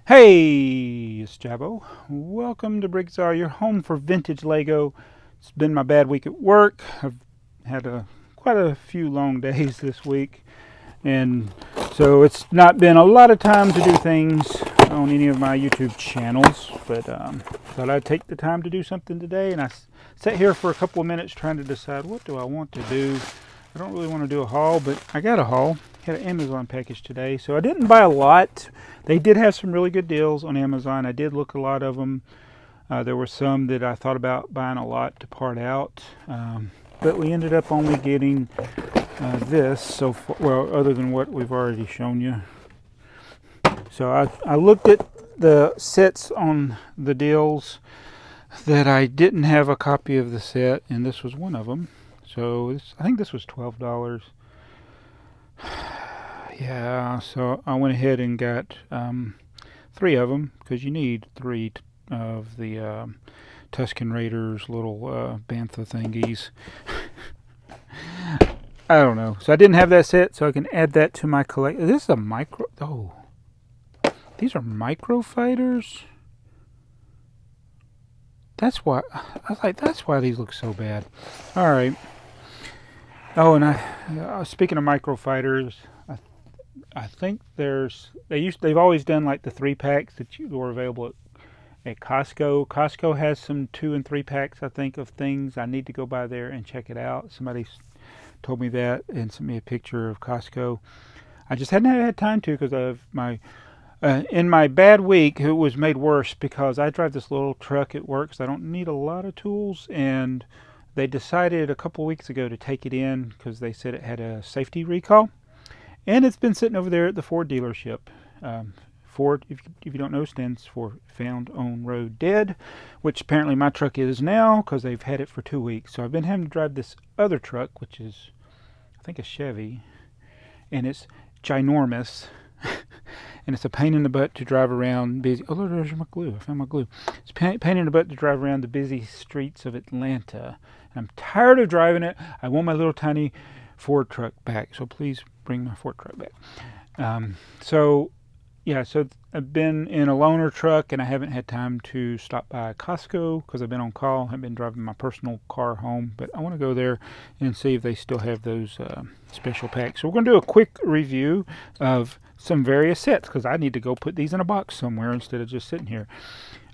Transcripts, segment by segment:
Hey, it's Jabbo. Welcome to BrickTsar, your home for vintage Lego. It's been my bad week at work. I've had quite a few long days this week, and so it's not been a lot of time to do things on any of my YouTube channels, but thought I'd take the time to do something today, and I sat here for a couple of minutes trying to decide what do I want to do. I don't really want to do a haul, but I got a haul. Had an Amazon package today, so I didn't buy a lot. They did have some really good deals on Amazon. I did look a lot of them. There were some that I thought about buying a lot to part out, but we ended up only getting this so far, well, other than what we've already shown you. So I looked at the sets on the deals that I didn't have a copy of the set, and this was one of them. So I think this was $12. Yeah, so I went ahead and got 3 of them, because you need 3 of the Tusken Raiders little bantha thingies. I don't know. So I didn't have that set, so I can add that to my collection. This is a micro... Oh. These are micro fighters? That's why... I was like, that's why these look so bad. Alright. Oh, and speaking of micro fighters... I think they've always done like the 3-packs that were available at Costco. Costco has some 2 and 3 packs, I think, of things. I need to go by there and check it out. Somebody told me that and sent me a picture of Costco. I just hadn't had time to, because of in my bad week, it was made worse because I drive this little truck at work, so I don't need a lot of tools, and they decided a couple weeks ago to take it in because they said it had a safety recall. And it's been sitting over there at the Ford dealership. Ford, if you don't know, stands for Found on Road Dead, which apparently my truck is now because they've had it for 2 weeks. So I've been having to drive this other truck, which is, I think, a Chevy, and it's ginormous. And it's a pain in the butt to drive around busy. Oh, look, there's my glue. I found my glue. It's a pain in the butt to drive around the busy streets of Atlanta. And I'm tired of driving it. I want my little tiny Ford truck back. So please bring my Ford truck back. So I've been in a loaner truck, and I haven't had time to stop by Costco because I've been on call. I've been driving my personal car home, but I want to go there and see if they still have those special packs. So we're going to do a quick review of some various sets because I need to go put these in a box somewhere instead of just sitting here.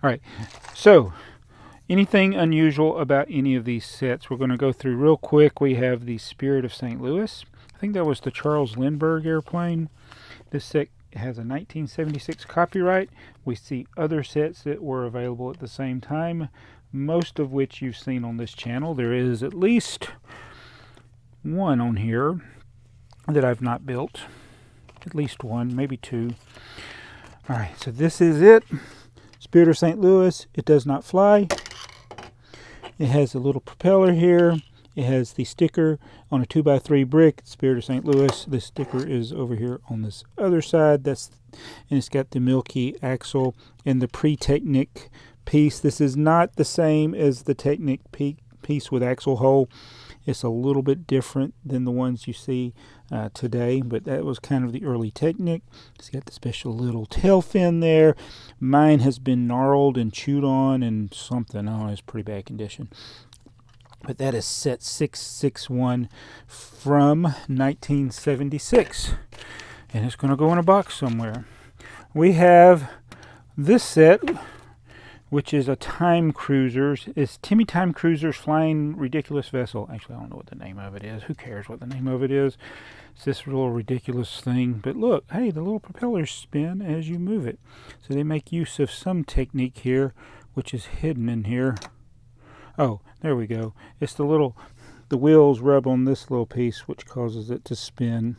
All right, so anything unusual about any of these sets? We're going to go through real quick. We have the Spirit of St. Louis. I think that was the Charles Lindbergh airplane. This set has a 1976 copyright. We see other sets that were available at the same time, most of which you've seen on this channel. There is at least one on here that I've not built. At least one, maybe 2. Alright, so this is it. Spirit of St. Louis. It does not fly. It has a little propeller here. It has the sticker on a 2x3 brick, Spirit of St. Louis. The sticker is over here on this other side. And it's got the Milky axle and the pre-Technic piece. This is not the same as the Technic piece with axle hole. It's a little bit different than the ones you see today, but that was kind of the early Technic. It's got the special little tail fin there. Mine has been gnarled and chewed on and something. Oh, it's pretty bad condition. But that is set 661 from 1976. And it's going to go in a box somewhere. We have this set, which is a Time Cruisers. It's Timmy Time Cruisers Flying Ridiculous Vessel. Actually, I don't know what the name of it is. Who cares what the name of it is? It's this little ridiculous thing. But look, hey, the little propellers spin as you move it. So they make use of some technique here, which is hidden in here. Oh, there we go. It's the wheels rub on this little piece, which causes it to spin.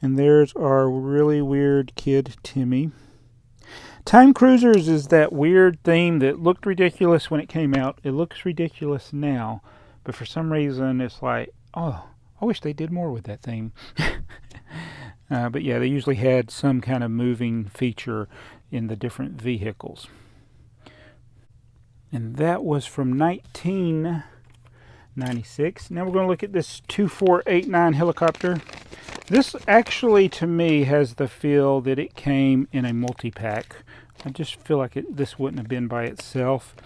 And there's our really weird kid, Timmy. Time Cruisers is that weird theme that looked ridiculous when it came out. It looks ridiculous now, but for some reason it's like, oh, I wish they did more with that theme. But yeah, they usually had some kind of moving feature in the different vehicles. And that was from 1996. Now we're going to look at this 2489 helicopter. This actually, to me, has the feel that it came in a multi-pack. I just feel like this wouldn't have been by itself.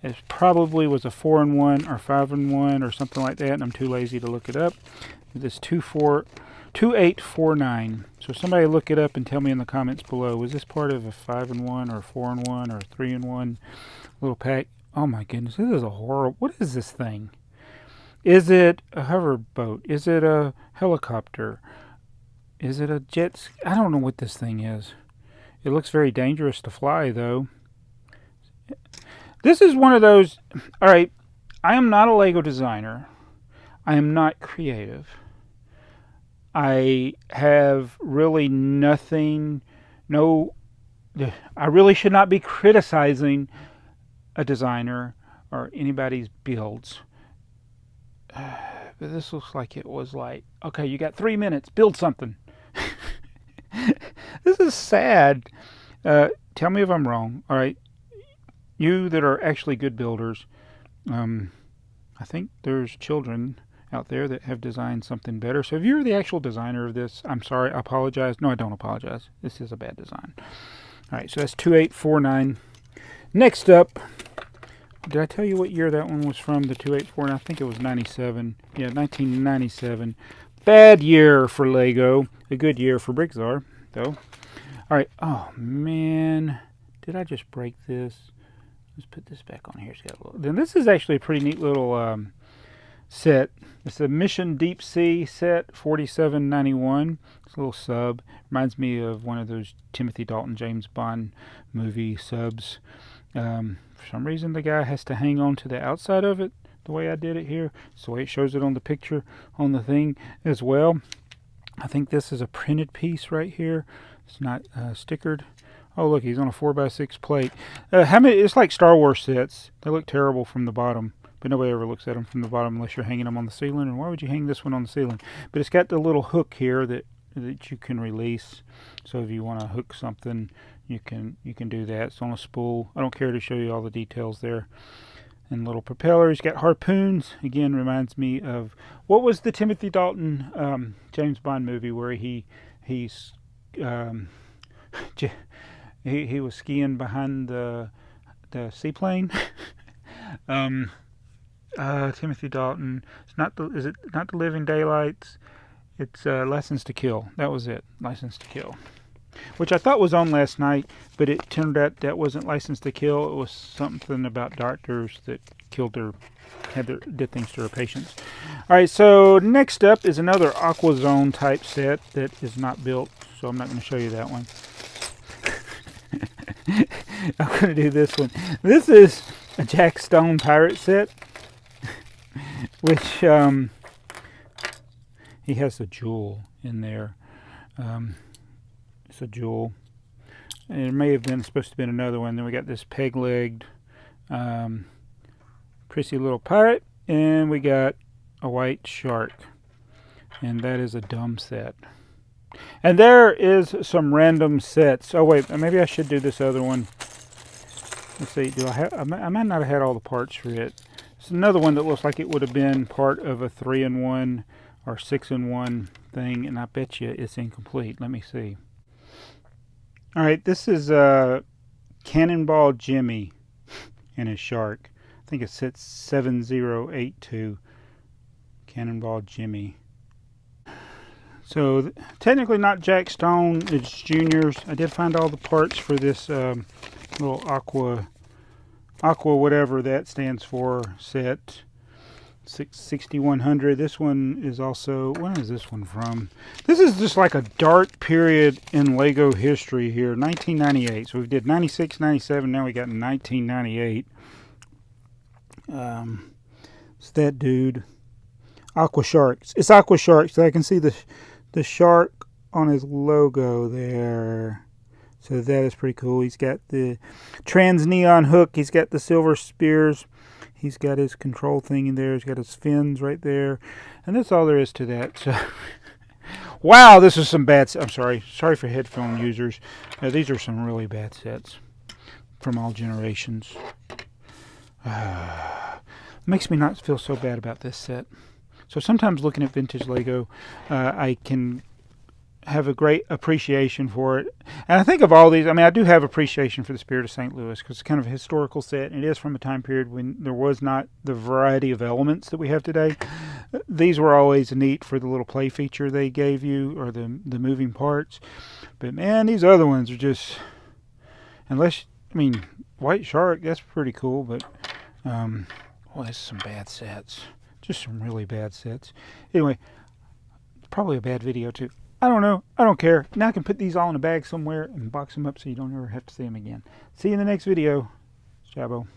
It probably was a 4-in-1 or 5-in-1 or something like that, and I'm too lazy to look it up. This 2849. So somebody look it up and tell me in the comments below. Was this part of a 5-in-1 or 4-in-1 or 3-in-1 little pack? Oh my goodness, this is a horrible. What is this thing? Is it a hover boat? Is it a helicopter? Is it a jet ski? I don't know what this thing is. It looks very dangerous to fly, though. This is one of those... Alright, I am not a Lego designer. I am not creative. I have really nothing... I really should not be criticizing a designer or anybody's builds. But this looks like it was like, okay, you got 3 minutes, build something. This is sad. Tell me if I'm wrong. All right, you that are actually good builders, I think there's children out there that have designed something better. So if you're the actual designer of this, I'm sorry, I apologize. No, I don't apologize. This is a bad design. All right, so that's 2849. Next up, did I tell you what year that one was from, the 2849? I think it was 97. Yeah, 1997. Bad year for Lego. A good year for BrickTsar, though. All right. Oh, man. Did I just break this? Let's put this back on here. Then this is actually a pretty neat little set. It's a Mission Deep Sea set, 4791. It's a little sub. Reminds me of one of those Timothy Dalton James Bond movie subs. For some reason, the guy has to hang on to the outside of it. The way I did it here. It's the way it shows it on the picture on the thing as well. I think this is a printed piece right here. It's not stickered. Oh, look, he's on a 4x6 plate. It's like Star Wars sets. They look terrible from the bottom, but nobody ever looks at them from the bottom unless you're hanging them on the ceiling. And why would you hang this one on the ceiling? But it's got the little hook here that you can release. So if you want to hook something, you can do that. It's on a spool. I don't care to show you all the details there. And little propellers. Got harpoons. Again, reminds me of what was the Timothy Dalton James Bond movie where he was skiing behind the seaplane. Timothy Dalton. Is it not the Living Daylights? It's License to Kill. That was it. License to Kill. Which I thought was on last night, but it turned out that wasn't License to Kill. It was something about doctors that did things to their patients. All right, so next up is another Aqua Zone type set that is not built, so I'm not going to show you that one. I'm going to do this one. This is a Jack Stone pirate set, which he has a jewel in there. It's a jewel. And it may have been supposed to be another one. Then we got this peg-legged prissy little pirate, and we got a white shark. And that is a dumb set. And there is some random sets. Oh wait, maybe I should do this other one. Let's see. I might not have had all the parts for it. It's another one that looks like it would have been part of a 3-in-1 or 6-in-1 thing, and I bet you it's incomplete. Let me see. All right, this is Cannonball Jimmy and his shark. I think it sits 7082. Cannonball Jimmy. So technically not Jack Stone, it's Junior's. I did find all the parts for this little aqua whatever that stands for set. 6100. This one is also, when is this one from? This is just like a dark period in Lego history here. 1998. So we did 96, 97. Now we got 1998. It's that dude. Aqua Sharks. It's Aqua Sharks. So I can see the shark on his logo there. So that is pretty cool. He's got the trans neon hook. He's got the silver spears. He's got his control thing in there. He's got his fins right there. And that's all there is to that. So, wow, this is some bad... I'm sorry. Sorry for headphone users. These are some really bad sets from all generations. Makes me not feel so bad about this set. So sometimes looking at vintage Lego, I can have a great appreciation for it. And I think of all these, I mean, I do have appreciation for the Spirit of St. Louis because it's kind of a historical set, and it is from a time period when there was not the variety of elements that we have today. These were always neat for the little play feature they gave you, or the moving parts. But man, these other ones are just, unless, I mean, White Shark, that's pretty cool, but, well, there's some bad sets. Just some really bad sets. Anyway, probably a bad video too. I don't know. I don't care. Now I can put these all in a bag somewhere and box them up so you don't ever have to see them again. See you in the next video. Chabo.